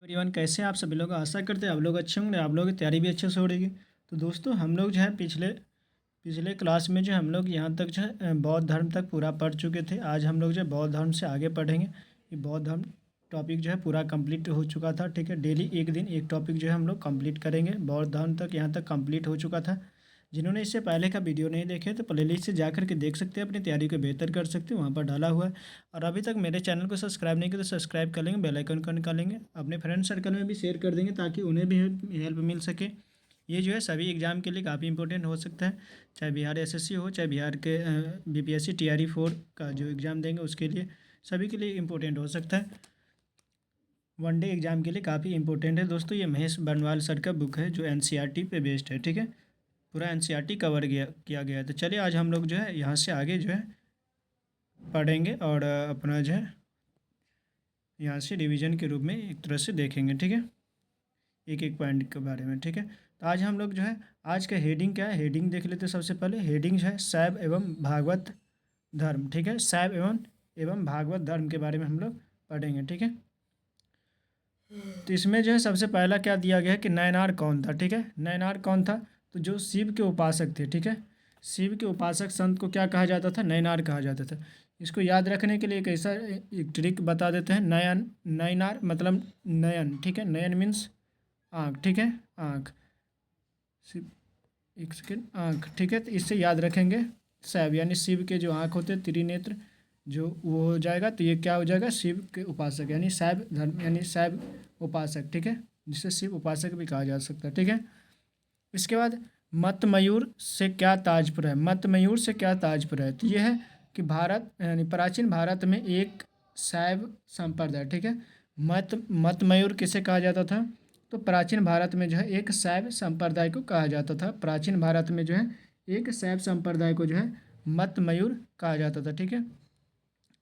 Everyone, कैसे हैं आप सभी लोग। आशा करते हैं आप लोग अच्छे होंगे, आप लोगों की तैयारी भी अच्छे से हो रही है। तो दोस्तों, हम लोग जो है पिछले पिछले क्लास में जो हम लोग यहाँ तक जो है बौद्ध धर्म तक पूरा पढ़ चुके थे। आज हम लोग जो है बौद्ध धर्म से आगे पढ़ेंगे। ये बौद्ध धर्म टॉपिक जो है पूरा कंप्लीट हो चुका था। ठीक है, डेली एक दिन एक टॉपिक जो है हम लोग कंप्लीट करेंगे। बौद्ध धर्म तक यहाँ तक कंप्लीट हो चुका था। जिन्होंने इससे पहले का वीडियो नहीं देखे तो प्लेलिस्ट से जा करके देख सकते हैं, अपनी तैयारी को बेहतर कर सकते हैं, वहाँ पर डाला हुआ है। और अभी तक मेरे चैनल को सब्सक्राइब नहीं किया तो सब्सक्राइब कर लेंगे, बेल आइकन को निकालेंगे, अपने फ्रेंड सर्कल में भी शेयर कर देंगे ताकि उन्हें भी हेल्प मिल सके। ये जो है सभी एग्ज़ाम के लिए काफ़ी इंपॉर्टेंट हो सकता है, चाहे बिहार एसएससी हो, चाहे बिहार के बीपीएससी टीआरई 4 का जो एग्ज़ाम देंगे उसके लिए, सभी के लिए इम्पोर्टेंट हो सकता है। वनडे एग्ज़ाम के लिए काफ़ी इंपॉर्टेंट है दोस्तों। ये महेश बनवाल सर का बुक है जो एनसीईआरटी पे बेस्ड है। ठीक है, पूरा एनसीईआरटी कवर किया गया है। तो चलिए आज हम लोग जो है यहाँ से आगे जो है पढ़ेंगे और अपना जो है यहाँ से रिवीजन के रूप में एक तरह से देखेंगे। ठीक है, एक एक पॉइंट के बारे में। ठीक है, तो आज हम लोग जो है आज का हेडिंग क्या है, हेडिंग देख लेते हैं। सबसे पहले हेडिंग जो है शैव एवं भागवत धर्म। ठीक है, शैव एवं भागवत धर्म के बारे में हम लोग पढ़ेंगे। ठीक है, तो इसमें जो है सबसे पहला क्या दिया गया है कि नयनार कौन था। ठीक है, नयनार कौन था, तो जो शिव के उपासक थे। ठीक है, शिव के उपासक संत को क्या कहा जाता था, नयनार कहा जाता था। इसको याद रखने के लिए एक ऐसा एक ट्रिक बता देते हैं। नयनार मतलब नयन। ठीक है, नयन मीन्स आँख। ठीक है, आँख। शिव, एक सेकेंड, आँख। ठीक है, तो इससे याद रखेंगे शैव यानी शिव के जो आँख होते हैं, त्रिनेत्र, जो वो हो जाएगा। तो ये क्या हो जाएगा, शिव के उपासक यानी शैव धर्म यानी शैव उपासक। ठीक है, जिसे शिव उपासक भी कहा जा सकता है। ठीक है, इसके बाद मत मयूर से क्या ताजपुर है। मत मयूर से क्या ताजपुर है, तो ये है कि भारत यानी प्राचीन भारत में एक शैव संप्रदाय। ठीक है, मत मयूर किसे कहा जाता था, तो प्राचीन भारत में जो है एक शैव संप्रदाय को कहा जाता था। प्राचीन भारत में जो है एक शैव संप्रदाय को जो है मत मयूर कहा जाता था। ठीक है,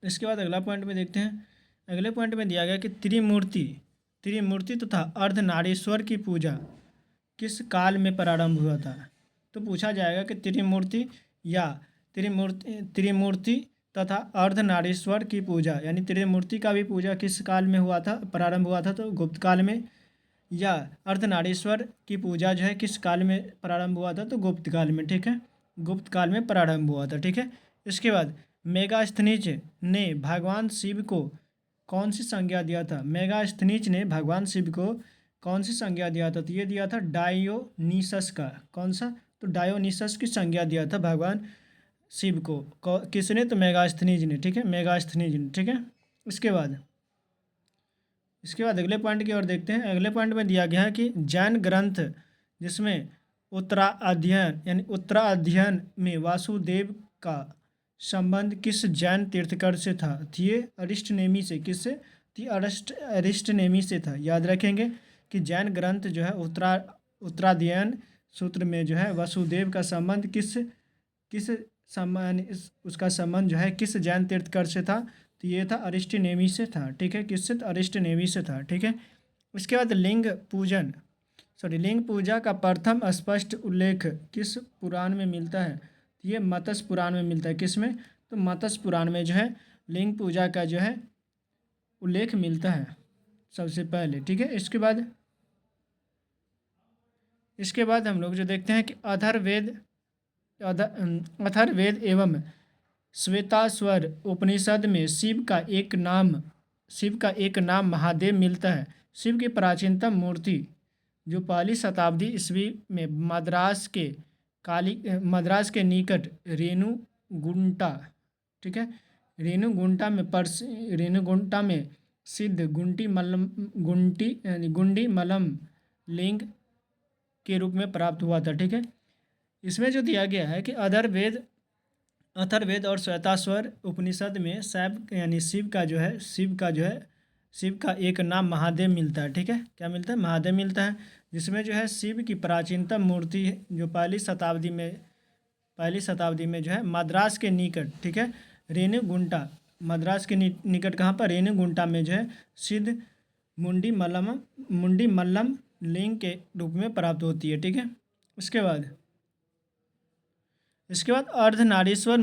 इसके बाद अगला पॉइंट में देखते हैं। अगले पॉइंट में दिया गया कि त्रिमूर्ति त्रिमूर्ति तथा अर्धनारीश्वर की पूजा किस काल में प्रारंभ हुआ था। तो पूछा जाएगा कि त्रिमूर्ति या त्रिमूर्ति तथा अर्धनारीश्वर की पूजा यानी त्रिमूर्ति का भी पूजा किस काल में हुआ था, प्रारंभ हुआ था, तो गुप्त काल में। या अर्धनारीश्वर की पूजा जो है किस काल में प्रारंभ हुआ था, तो गुप्त काल में। ठीक है, गुप्त काल में प्रारंभ हुआ था। ठीक है, इसके बाद मेगास्थनीज ने भगवान शिव को कौन सी संज्ञा दिया था। मेगास्थनीज ने भगवान शिव को कौन सी संज्ञा दिया था, तो ये दिया था डायोनीसस का। कौन सा, तो डायोनीसस की संज्ञा दिया था भगवान शिव को। किसने, तो मेगास्थनीज ने। ठीक है, मेगास्थनीज ने। ठीक है, इसके बाद अगले पॉइंट की ओर देखते हैं। अगले पॉइंट में दिया गया है कि जैन ग्रंथ जिसमें उत्तराध्ययन यानी उत्तराध्ययन में वासुदेव का संबंध किस जैन तीर्थकर से था, तो ये अरिष्टनेमी से। किससे, तो अरिष्टनेमी से था। याद रखेंगे कि जैन ग्रंथ जो है उत्तराध्ययन सूत्र में जो है वासुदेव का संबंध किस किस संबंध उसका संबंध जो है किस जैन तीर्थकर से था, तो ये था अरिष्टनेमी से था। ठीक है, किससे, तो अरिष्टनेमी से था। ठीक है, उसके बाद लिंग पूजा का प्रथम स्पष्ट उल्लेख किस पुराण में मिलता है, तो ये मत्स्य पुराण में मिलता है। किस में, तो मत्स्य पुराण में जो है लिंग पूजा का जो है उल्लेख मिलता है सबसे पहले। ठीक है, इसके बाद हम लोग जो देखते हैं कि अथर्ववेद एवं श्वेताश्वर उपनिषद में शिव का एक नाम महादेव मिलता है। शिव की प्राचीनतम मूर्ति जो पहली शताब्दी ईस्वी में मद्रास के निकट रेणुगुंटा। ठीक है, रेणुगुंटा में सिद्ध गुंडी मल्लम लिंग के रूप में प्राप्त हुआ था। ठीक है, इसमें जो दिया गया है कि अथर्ववेद और श्वेताश्वर उपनिषद में शिव का एक नाम महादेव मिलता है। ठीक है, क्या मिलता है, महादेव मिलता है, जिसमें जो है शिव की प्राचीनतम मूर्ति है जो पहली शताब्दी में जो है मद्रास के निकट। ठीक है, रेणुगुंटा, मद्रास के निकट कहाँ पर, रेणुगुंटा में जो है सिद्ध मुंडी मल्लम लिंग के रूप में प्राप्त होती है। ठीक है, इसके बाद अर्धनारीश्वर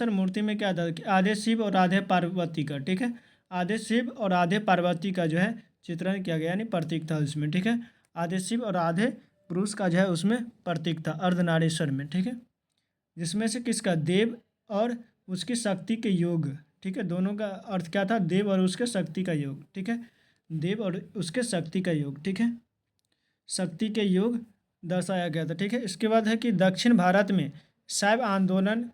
मूर्ति में क्या था कि आधे शिव और आधे पार्वती का। ठीक है, आधे शिव और आधे पार्वती का जो है चित्रण किया गया, यानी प्रतीक था उसमें, ठीक है। आधे शिव और आधे पुरुष का जो है उसमें प्रतीक था अर्धनारीश्वर में, ठीक है। जिसमें से किसका, देव और उसकी शक्ति के योग, ठीक है। दोनों का अर्थ क्या था, देव और उसके शक्ति का योग, ठीक है। देव और उसके शक्ति का योग, ठीक है, शक्ति के योग दर्शाया गया था, ठीक है। इसके बाद है कि दक्षिण भारत में शैव आंदोलन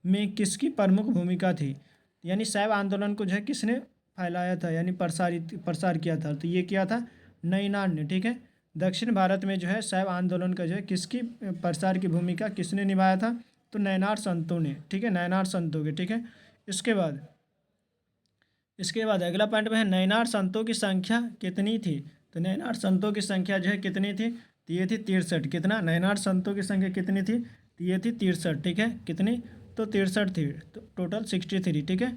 में किसकी प्रमुख भूमिका थी, यानी शैव आंदोलन को जो है किसने फैलाया था, यानी प्रसार किया था, तो ये किया था नैनार ने, ठीक है। दक्षिण भारत में जो है शैव आंदोलन का जो है किसकी प्रसार की भूमिका किसने निभाया था, तो नैनार संतों ने, ठीक है, नैनार संतों के, ठीक है। इसके बाद अगला पॉइंट में है नैनार संतों की संख्या कितनी थी, तो नैनार संतों की संख्या जो है कितनी थी, तो ये थी 63। कितना, नैनार संतों की संख्या कितनी थी, तो ये थी 63, ठीक है। कितनी, तो 63 थी, तो टोटल 63, ठीक है।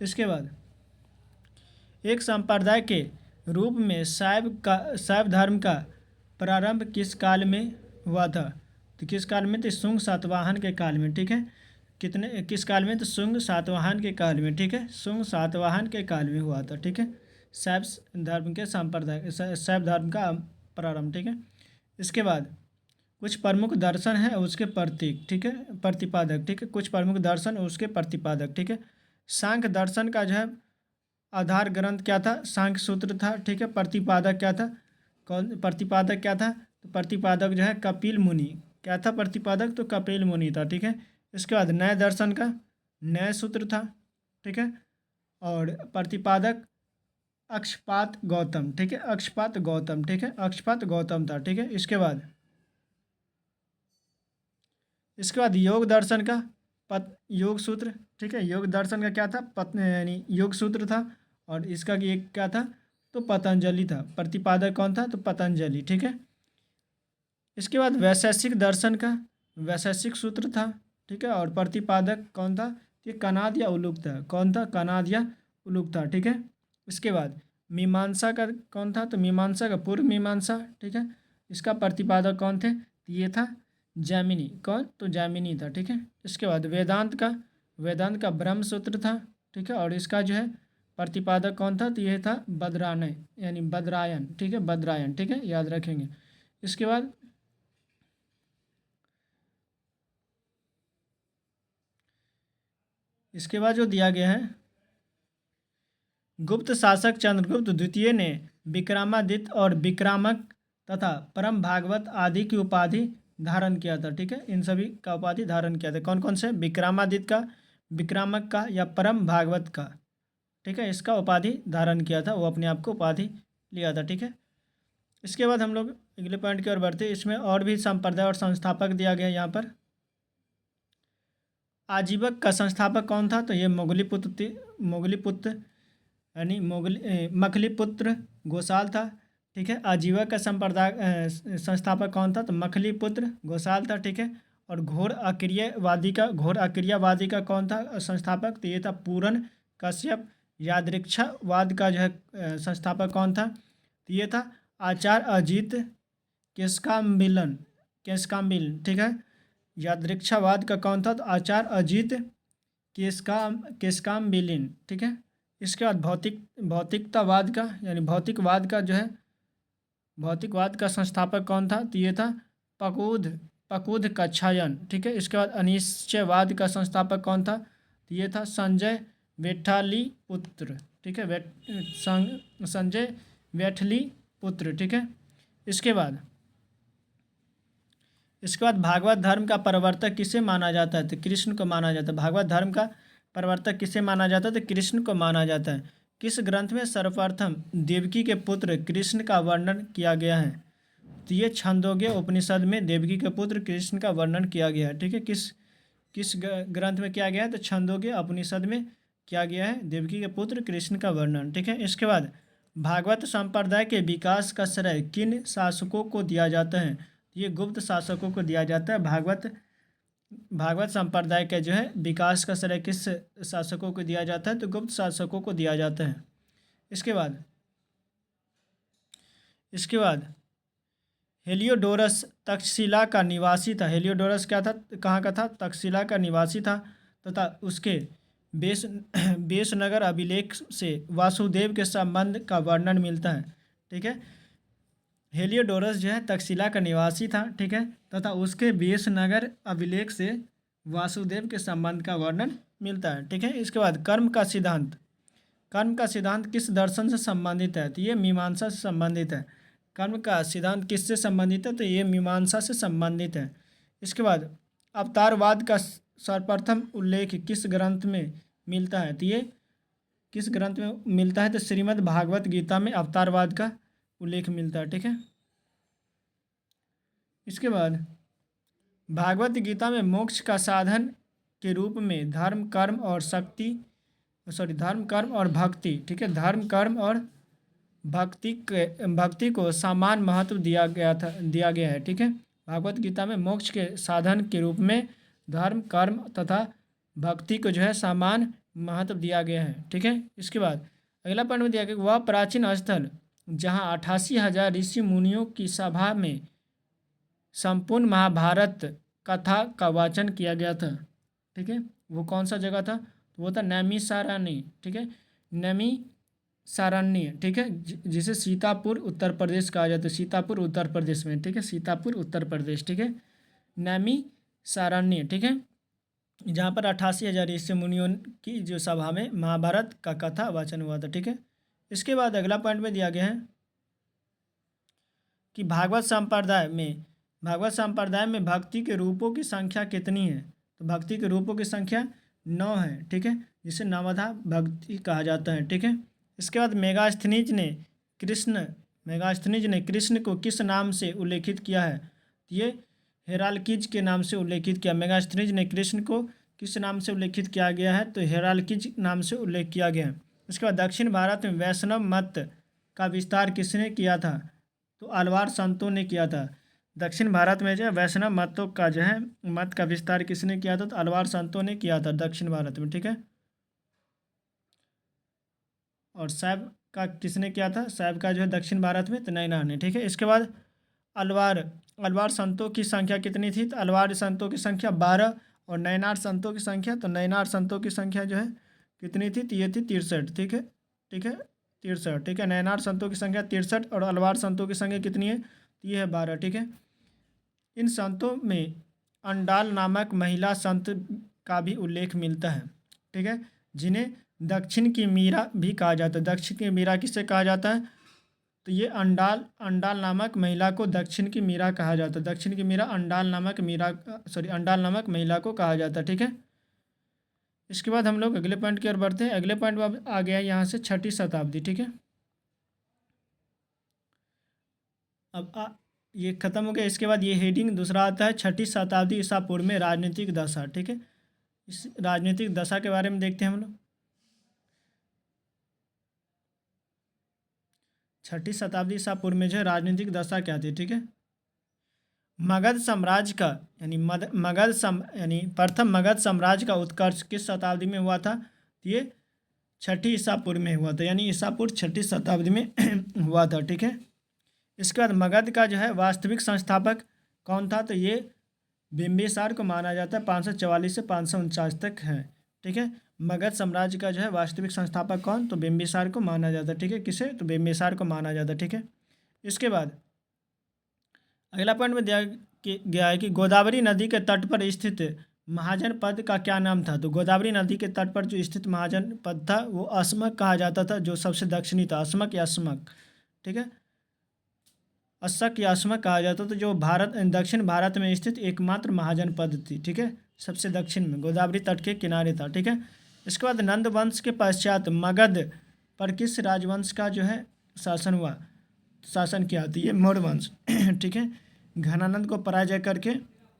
इसके बाद एक संप्रदाय के रूप में शैव धर्म का प्रारंभ किस काल में हुआ था, तो किस काल में, तो शुंग सातवाहन के काल में, ठीक है। किस काल में, तो शुंग सातवाहन के काल में, ठीक है। शुंग सातवाहन के काल में हुआ था, ठीक है, शैव धर्म के संप्रदाय शैव धर्म का प्रारंभ, ठीक है। इसके बाद कुछ प्रमुख दर्शन है और उसके प्रतीक, ठीक है, प्रतिपादक, ठीक है। कुछ प्रमुख दर्शन और उसके प्रतिपादक, ठीक है। सांख्य दर्शन का जो है आधार ग्रंथ क्या था, सांख्य सूत्र था, ठीक है। प्रतिपादक क्या था, प्रतिपादक क्या था, तो प्रतिपादक जो है कपिल मुनि, क्या था प्रतिपादक, तो कपिल मुनि था, ठीक है। इसके बाद न्याय दर्शन का न्याय सूत्र था, ठीक है। और प्रतिपादक अक्षपात गौतम, ठीक है, अक्षपात गौतम, ठीक है, अक्षपात गौतम था, ठीक है। इसके बाद योग दर्शन का योग सूत्र, ठीक है। योग दर्शन का क्या था, यानी योग सूत्र था, और इसका एक क्या था, तो पतंजलि था। प्रतिपादक कौन था, तो पतंजलि, ठीक है। इसके बाद वैशेषिक दर्शन का वैशेषिक सूत्र था, ठीक है। और प्रतिपादक कौन था, ये कनाद या उलूक था, कौन था, कनाद या उलूक था, ठीक है। इसके बाद मीमांसा का कौन था, तो मीमांसा का पूर्व मीमांसा, ठीक है। इसका प्रतिपादक कौन थे, तो ये था जैमिनी, कौन, तो जैमिनी था, ठीक है। इसके बाद वेदांत का ब्रह्म सूत्र था, ठीक है। और इसका जो है प्रतिपादक कौन था, तो यह था बदरायण, यानी बदरायन, ठीक है, बदरायन, ठीक है, याद रखेंगे। इसके बाद जो दिया गया है, गुप्त शासक चंद्रगुप्त द्वितीय ने विक्रमादित्य और विक्रामक तथा परम भागवत आदि की उपाधि धारण किया था, ठीक है। इन सभी का उपाधि धारण किया था, कौन कौन से, विक्रमादित्य का, विक्रामक का या परम भागवत का, ठीक है। इसका उपाधि धारण किया था, वो अपने आप को उपाधि लिया था, ठीक है। इसके बाद हम लोग अगले पॉइंट की ओर बढ़ते हैं। इसमें और भी संप्रदाय और संस्थापक दिया गया यहाँ पर। आजीवक का संस्थापक कौन था, तो ये मोगलीपुत्र यानी मखलीपुत्र घोषाल था, ठीक है। आजीवक का संस्थापक कौन था, तो मखलीपुत्र घोषाल था, ठीक है। और घोर अक्रियावादी का कौन था संस्थापक, तो ये था पूरन कश्यप। यादृच्छावाद का जो है संस्थापक कौन था, तो ये था आचार्य अजीत केशकाम्बिलन, ठीक है। यादृच्छावाद का कौन था, तो आचार्य अजीत केशकाम्बिलिन, ठीक है। इसके बाद भौतिकतावाद का, यानी भौतिकवाद का संस्थापक कौन था, तो ये था पकूद कच्छायन, ठीक है। इसके बाद अनिश्चयवाद का संस्थापक कौन था, तो ये था संजय वेठालीपुत्र, ठीक है, संजय वेठलीपुत्र, ठीक है। इसके बाद भागवत धर्म का प्रवर्तक किसे माना जाता है, तो कृष्ण को माना जाता है। भागवत धर्म का प्रवर्तक किसे माना जाता है, तो कृष्ण को माना जाता है। किस ग्रंथ में सर्वप्रथम देवकी के पुत्र कृष्ण का वर्णन किया गया है, तो ये छंदोग्य उपनिषद में देवकी के पुत्र कृष्ण का वर्णन किया गया है, ठीक है। किस ग्रंथ में किया गया है, तो छंदोग्य उपनिषद में किया गया है देवकी के पुत्र कृष्ण का वर्णन, ठीक है। इसके बाद भागवत संप्रदाय के विकास का श्रेय किन शासकों को दिया जाता है, ये गुप्त शासकों को दिया जाता है। भागवत संप्रदाय के जो है विकास का श्रेय किस शासकों को दिया जाता है, तो गुप्त शासकों को दिया जाता है। इसके बाद हेलियोडोरस तक्षशिला का निवासी था। हेलियोडोरस क्या था, कहाँ का था, तक्षशिला का निवासी था, तथा उसके बेस बेसनगर अभिलेख से वासुदेव के संबंध का वर्णन मिलता है। ठीक है, हेलियोडोरस जो है तक्षशिला का निवासी था। ठीक है, तथा उसके बेसनगर अभिलेख से वासुदेव के संबंध का वर्णन मिलता है। ठीक है, इसके बाद कर्म का सिद्धांत। कर्म का सिद्धांत किस दर्शन से संबंधित है? तो ये मीमांसा से संबंधित है। कर्म का सिद्धांत किससे संबंधित है? तो ये मीमांसा से संबंधित है। इसके बाद अवतारवाद का सर्वप्रथम उल्लेख किस ग्रंथ में मिलता है? तो ये किस ग्रंथ में मिलता है? तो श्रीमद् भागवत गीता में अवतारवाद का उल्लेख मिलता है। ठीक है, इसके बाद भागवत गीता में मोक्ष का साधन के रूप में धर्म कर्म और भक्ति, ठीक है, धर्म कर्म और भक्ति को समान महत्व दिया गया है। ठीक है, भागवत गीता में मोक्ष के साधन के रूप में धर्म कर्म तथा भक्ति को जो है समान महत्व दिया गया है। ठीक है, इसके बाद अगला पॉइंट में दिया गया वह प्राचीन स्थल जहाँ 88,000 ऋषि मुनियों की सभा में संपूर्ण महाभारत कथा का वाचन किया गया था। ठीक है, वो कौन सा जगह था? तो वो था नैमिषारण्य। ठीक है, नैमिषारण्य। ठीक है, जिसे सीतापुर उत्तर प्रदेश कहा जाता है। सीतापुर उत्तर प्रदेश में। ठीक है, सीतापुर उत्तर प्रदेश। ठीक है, नैमिषारण्य। ठीक है, जहाँ पर 88,000 ऋषि मुनियों की जो सभा में महाभारत का कथा वाचन हुआ था। ठीक है, इसके बाद अगला पॉइंट में दिया गया है कि भागवत संप्रदाय में भक्ति के रूपों की संख्या कितनी है? तो भक्ति के रूपों की संख्या 9 है। ठीक है, जिसे नवधा भक्ति कहा जाता है। ठीक है, इसके बाद मेगास्थनीज ने कृष्ण को किस नाम से उल्लेखित किया है? ये हेराल्कीज के नाम से उल्लेखित किया। मेगास्थनीज ने कृष्ण को किस नाम से उल्लेखित किया गया है? तो हेराल्कीज नाम से उल्लेख किया गया है। इसके बाद दक्षिण भारत में वैष्णव मत का विस्तार किसने किया था? तो अलवार संतों ने किया था। दक्षिण भारत में जो है वैष्णव मतों का जो है मत का विस्तार किसने किया था? तो अलवार संतों ने किया था दक्षिण भारत में। ठीक है, और शैव का किसने किया था? शैव का जो है दक्षिण भारत में तो नैनार ने। ठीक है, इसके बाद अलवार संतों की संख्या कितनी थी? तो अलवार संतों की संख्या 12 और नैनार संतों की संख्या, तो नैनार संतों की संख्या जो है कितनी थी? तो ये थी 63। ठीक है, 63। ठीक है, नैनार संतों की संख्या 63 और अलवार संतों की संख्या कितनी है? तो ये है 12। ठीक है, इन संतों में अंडाल नामक महिला संत का भी उल्लेख मिलता है। ठीक है, जिन्हें दक्षिण की मीरा भी कहा जाता है। दक्षिण की मीरा किससे कहा जाता है? तो ये अंडाल नामक महिला को दक्षिण की मीरा कहा जाता है। दक्षिण की मीरा अंडाल नामक महिला को कहा जाता है। ठीक है, इसके बाद हम लोग अगले पॉइंट की ओर बढ़ते हैं। अगले पॉइंट में अब आ गया यहाँ से 6ठी शताब्दी। ठीक है, अब ये खत्म हो गया। इसके बाद ये हेडिंग दूसरा आता है 6ठी शताब्दी ईसा पूर्व में राजनीतिक दशा। ठीक है, इस राजनीतिक दशा के बारे में देखते हैं हम लोग। 6ठी शताब्दी ईसा पूर्व में जो है राजनीतिक दशा क्या थी? ठीक है, मगध साम्राज्य का यानी प्रथम मगध साम्राज्य का उत्कर्ष किस शताब्दी में हुआ था? ये 6ठी ईसा पूर्व में हुआ था, यानी ईसा पूर्व 6ठी शताब्दी में हुआ था। ठीक है, इसके बाद मगध का जो है वास्तविक संस्थापक कौन था? तो ये बिम्बिसार को माना जाता है। 544 से 549 तक है। ठीक है, मगध साम्राज्य का जो है वास्तविक संस्थापक कौन? तो बिम्बिसार को माना जाता है। ठीक है, किसे? तो बिम्बिसार को माना जाता है। ठीक है, इसके बाद अगला पॉइंट में दिया गया है कि गोदावरी नदी के तट पर स्थित महाजन पद का क्या नाम था? तो गोदावरी नदी के तट पर जो स्थित महाजन पद था वो अस्मक कहा जाता था, जो सबसे दक्षिणी था। अस्मक या अस्मक। ठीक है, अस्सक या अस्मक कहा जाता था, जो दक्षिण भारत में स्थित एकमात्र महाजन पद थी। ठीक है, सबसे दक्षिण में गोदावरी तट के किनारे था। ठीक है, इसके बाद नंद वंश के पश्चात मगध पर किस राजवंश का जो है शासन किया? तो ये मौर्य वंश। ठीक है, घनानंद को पराजय करके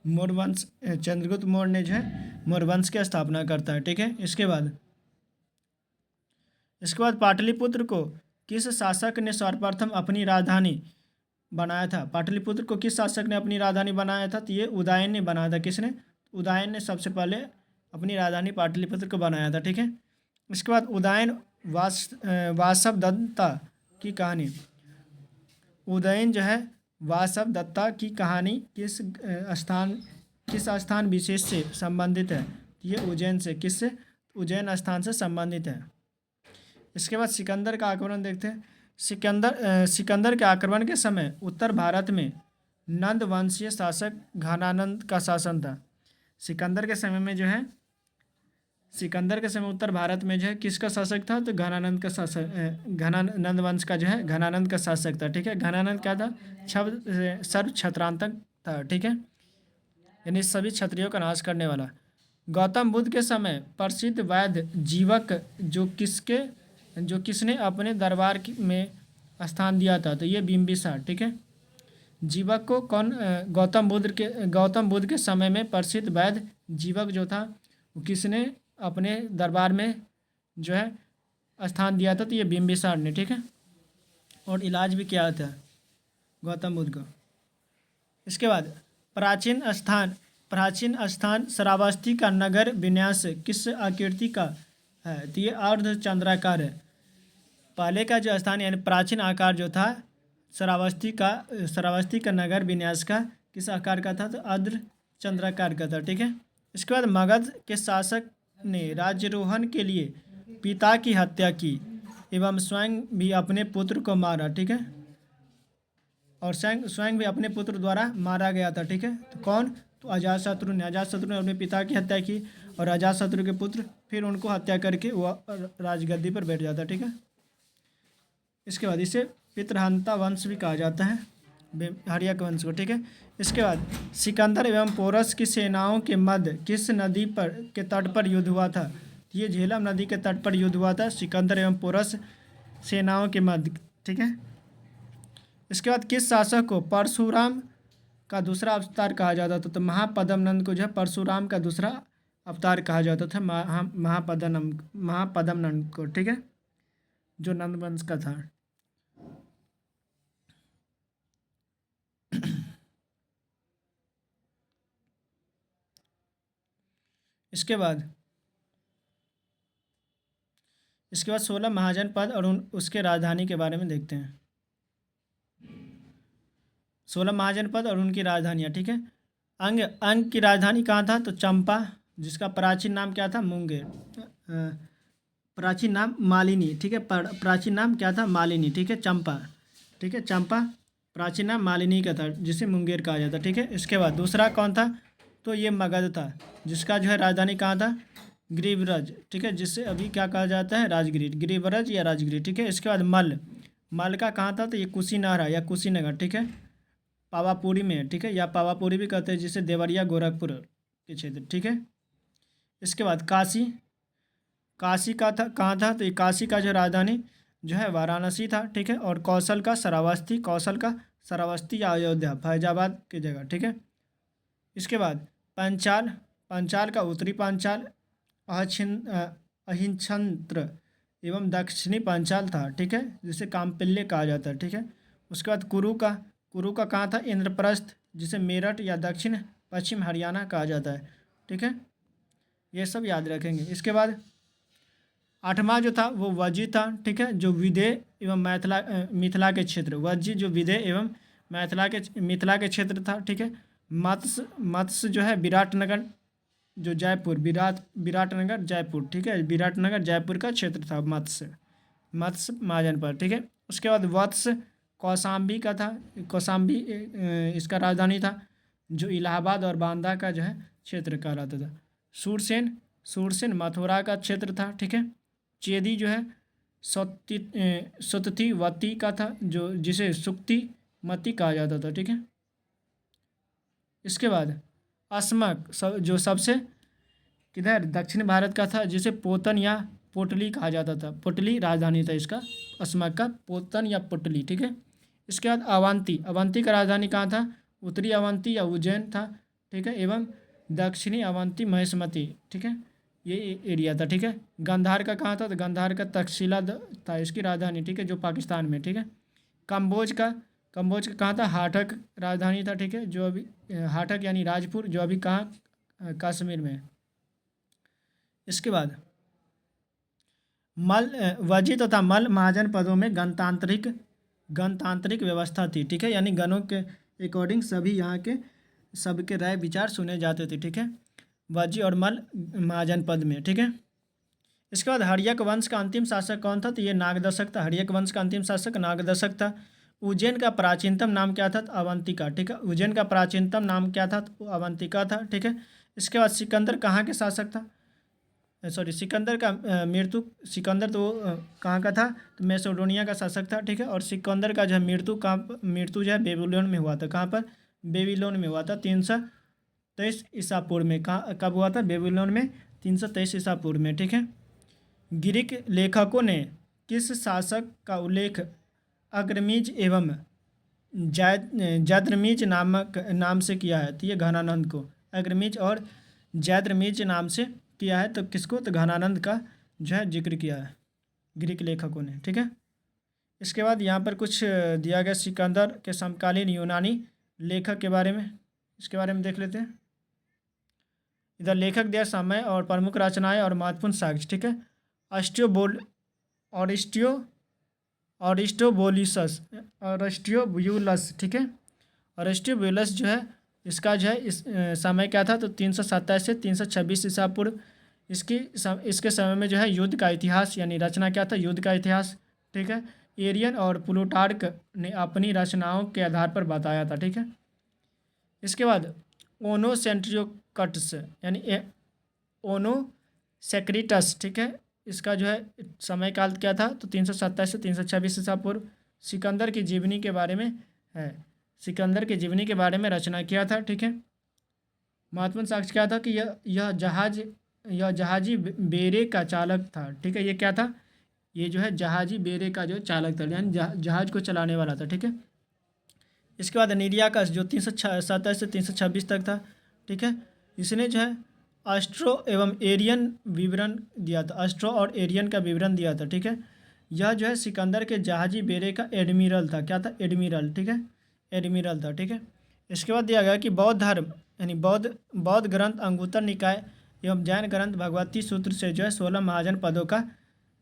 मौर्य वंश चंद्रगुप्त मौर्य ने जो है मौर्य वंश की स्थापना करता है। ठीक है, इसके बाद पाटलिपुत्र को किस शासक ने सर्वप्रथम अपनी राजधानी बनाया था? पाटलिपुत्र को किस शासक ने अपनी राजधानी बनाया था? तो ये उदयन ने बनाया था। किसने? उदयन ने सबसे पहले अपनी राजधानी पाटलिपुत्र को बनाया था। ठीक है, इसके बाद उदयन वासवदत्ता की कहानी। उदयन जो है वासवदत्ता की कहानी किस स्थान विशेष से संबंधित है? ये उज्जैन से। किससे? उज्जैन स्थान से संबंधित है। इसके बाद सिकंदर का आक्रमण देखते हैं। सिकंदर के आक्रमण के समय उत्तर भारत में नंद वंशीय शासक घनानंद का शासन था। सिकंदर के समय में जो है, सिकंदर के समय उत्तर भारत में जो है किसका शासक था, तो घनानंद का शासक, घनानंद वंश का जो है घनानंद का शासक था। ठीक है, घनानंद क्या था, सर्व क्षत्रांतक था। ठीक है, यानी सभी क्षत्रियों का नाश करने वाला। गौतम बुद्ध के समय प्रसिद्ध वैद्य जीवक जो किसने अपने दरबार में स्थान दिया था, तो ये बिम्बिसार। ठीक है, जीवक को कौन, गौतम बुद्ध के समय में प्रसिद्ध वैद्य जीवक जो था वो किसने अपने दरबार में जो है स्थान दिया था, तो ये बिम्बिसार ने। ठीक है, और इलाज भी किया था गौतम बुद्ध को। इसके बाद प्राचीन स्थान श्रावस्ती का नगर विन्यास किस आकृति का है, तो ये अर्धचंद्राकार है। पहले का जो स्थान यानी प्राचीन आकार जो था श्रावस्ती का नगर विन्यास का किस आकार का था, तो अर्धचंद्राकार का था। ठीक है, इसके बाद मगध के शासक ने राज्यारोहण के लिए पिता की हत्या की एवं स्वयं भी अपने पुत्र को मारा। ठीक है, और स्वयं भी अपने पुत्र द्वारा मारा गया था। ठीक है, तो कौन, तो अजातशत्रु ने अपने पिता की हत्या की और अजातशत्रु के पुत्र फिर उनको हत्या करके वो राजगद्दी पर बैठ जाता। ठीक है, इसके बाद इसे पितृहंता वंश भी कहा जाता है, हर्यक वंश को। ठीक है, इसके बाद सिकंदर एवं पोरस की सेनाओं के मध्य किस नदी के तट पर युद्ध हुआ था, ये झेलम नदी के तट पर युद्ध हुआ था सिकंदर एवं पोरस सेनाओं के मध्य। ठीक है, इसके बाद किस शासक को परशुराम का दूसरा अवतार कहा जाता था, तो महापद्म नंद को जो है परशुराम का दूसरा अवतार कहा जाता था, महापद्म नंद को। ठीक है, जो नंद वंश का था। इसके बाद 16 महाजनपद और उसके राजधानी के बारे में देखते हैं। 16 महाजनपद और उनकी राजधानियाँ। ठीक है, अंग की राजधानी कहाँ था, तो चंपा, जिसका प्राचीन नाम क्या था, मुंगेर, प्राचीन नाम मालिनी। ठीक है, प्राचीन नाम क्या था, मालिनी। ठीक है, चंपा। ठीक है, चंपा प्राचीन नाम मालिनी का था, जिसे मुंगेर कहा जाता। ठीक है, इसके बाद दूसरा कौन था, तो ये मगध था, जिसका जो है राजधानी कहाँ था, गिरिव्रज। ठीक है, जिससे अभी क्या कहा जाता है, राजगिर, गिरिव्रज या राजगिर। ठीक है, इसके बाद मल का कहाँ था, तो ये कुशीनहर या कुशीनगर। ठीक है, पावापुरी में। ठीक है, या पावापुरी भी कहते हैं, जिसे देवरिया गोरखपुर के क्षेत्र। ठीक है, इसके बाद काशी का था, कहाँ था, तो ये काशी का जो राजधानी जो है वाराणसी था। ठीक है, और कौशल का श्रावस्ती या अयोध्या फैजाबाद की जगह। ठीक है, इसके बाद पंचाल का उत्तरी पांचाल, अहिंछत्र एवं दक्षिणी पांचाल था। ठीक है, जिसे कामपिल्ले कहा जाता है। ठीक है, उसके बाद कुरु का कहाँ था, इंद्रप्रस्थ, जिसे मेरठ या दक्षिण पश्चिम हरियाणा कहा जाता है। ठीक है, ये सब याद रखेंगे। इसके बाद 8वां जो था वो वज्जी था। ठीक है, जो विदेह एवं मिथिला के क्षेत्र, वज्जी जो विदेह एवं मिथिला के क्षेत्र था। ठीक है, मत्स्य जो है विराटनगर जो जयपुर, विराटनगर जयपुर। ठीक है, विराटनगर जयपुर का क्षेत्र था मत्स्य महाजनपद। ठीक है, उसके बाद वत्स कौशाम्बी का था, कौशाम्बी इसका राजधानी था, जो इलाहाबाद और बांदा का जो है क्षेत्र कहलाता था। सूरसेन मथुरा का क्षेत्र था। ठीक है, चेदी जो है सुत्तिवती का था, जो जिसे सुक्तिमती कहा जाता था। ठीक है, इसके बाद अस्मक जो सबसे किधर दक्षिण भारत का था, जिसे पोतन या पोटली कहा जाता था। पोटली राजधानी था इसका, अस्मक का, पोतन या पोटली। ठीक है, इसके बाद अवंती का राजधानी कहाँ था, उत्तरी अवंती या उज्जैन था। ठीक है, एवं दक्षिणी अवंती महिष्मती। ठीक है, ये एरिया था। ठीक है, गांधार का कहाँ था, तो गांधार का तक्षशिला था इसकी राजधानी। ठीक है, जो पाकिस्तान में। ठीक है, कम्बोज का कहाँ था, हाटक राजधानी था। ठीक है, जो अभी हाटक यानी राजपुर, जो अभी कहाँ, कश्मीर में। इसके बाद वज्जी तथा मल महाजन पदों में गणतांत्रिक व्यवस्था थी। ठीक है, यानी गणों के अकॉर्डिंग सभी यहाँ के सबके राय विचार सुने जाते थे। ठीक है, वज्जी और मल महाजन पद में। ठीक है, इसके बाद हर्यक वंश का अंतिम शासक कौन था? तो ये नागदशक था। हर्यक वंश का अंतिम शासक नागदशक था। उज्जैन का प्राचीनतम नाम क्या था? तो अवंतिका। ठीक है, उज्जैन का प्राचीनतम नाम क्या था? तो अवंतिका था। ठीक है, इसके बाद सिकंदर कहाँ के शासक था? सॉरी, सिकंदर का मृत्यु, सिकंदर तो कहाँ का था? तो मैसेडोनिया का शासक था। ठीक है, और सिकंदर का जो है मृत्यु जो है बेबीलोन में हुआ था। कहाँ पर? बेबीलोन में हुआ था 323 ईसा पूर्व में। कहाँ कब हुआ था? बेबीलोन में 323 ईसा पूर्व में। ठीक है, ग्रीक लेखकों ने किस शासक का उल्लेख अग्रमीज एवं जैद्रमीज नाम से किया है? तो ये घनानंद को, अग्रमीज और जैद्रमीज नाम से किया है। तो किसको? तो घनानंद का जो है जिक्र किया है ग्रीक लेखकों ने। ठीक है, इसके बाद यहाँ पर कुछ दिया गया सिकंदर के समकालीन यूनानी लेखक के बारे में, इसके बारे में देख लेते हैं। इधर लेखक दिया समय और प्रमुख रचनाएं और महत्वपूर्ण साक्ष्य। ठीक है, अरिस्टोबुलस। ठीक है, अरिस्टोबुलस जो है इसका जो है इस समय क्या था? तो 327 से 326 ईसा पूर्व। इसके समय में जो है युद्ध का इतिहास, यानी रचना क्या था? युद्ध का इतिहास। ठीक है, एरियन और प्लूटार्क ने अपनी रचनाओं के आधार पर बताया था। ठीक है, इसके बाद ओनोसेंट्रियोकट्स यानी ओनोसेक्रिटस। ठीक है, इसका जो है समय काल क्या था? तो 327 से 326 ईसा पूर्व। सिकंदर की जीवनी के बारे में है, सिकंदर की जीवनी के बारे में रचना किया था। ठीक है, महत्वपूर्ण साक्ष्य क्या था? कि यह जहाजी बेरे का चालक था। ठीक है, ये क्या था? ये जो है जहाजी बेरे का जो चालक था, यानी जहाज को चलाने वाला था। ठीक है, इसके बाद निरियाकस जो 327 से 326 तक था। ठीक है, इसने जो है अस्ट्रो एवं एरियन विवरण दिया था, अस्ट्रो और एरियन का विवरण दिया था। ठीक है, यह जो है सिकंदर के जहाजी बेरे का एडमिरल था। क्या था? एडमिरल। ठीक है, एडमिरल था। ठीक है, इसके बाद दिया गया कि बौद्ध धर्म यानी बौद्ध ग्रंथ अंगुत्तर निकाय एवं जैन ग्रंथ भगवती सूत्र से जो है 16 महाजन पदों का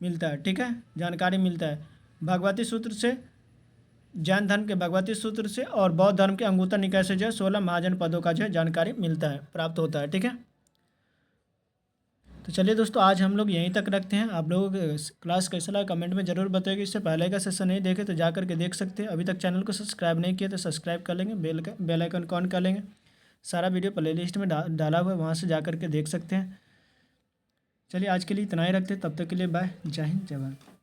मिलता है। ठीक है, जानकारी मिलता है भगवती सूत्र से, जैन धर्म के भगवती सूत्र से, और बौद्ध धर्म के अंगुत्तर निकाय से जो है 16 महाजन पदों का जो है जानकारी मिलता है, प्राप्त होता है। ठीक है, तो चलिए दोस्तों, आज हम लोग यहीं तक रखते हैं। आप लोगों को क्लास कैसा लगा कमेंट में ज़रूर बताइएगा। इससे पहले का सेशन नहीं देखे तो जा करके देख सकते हैं। अभी तक चैनल को सब्सक्राइब नहीं किया तो सब्सक्राइब कर लेंगे, बेल आइकन ऑन कर लेंगे। सारा वीडियो प्लेलिस्ट में डाला हुआ है, वहाँ से जा करके देख सकते हैं। चलिए आज के लिए इतना ही रखते हैं, तब तक के लिए बाय। जय हिंद, जय भारत।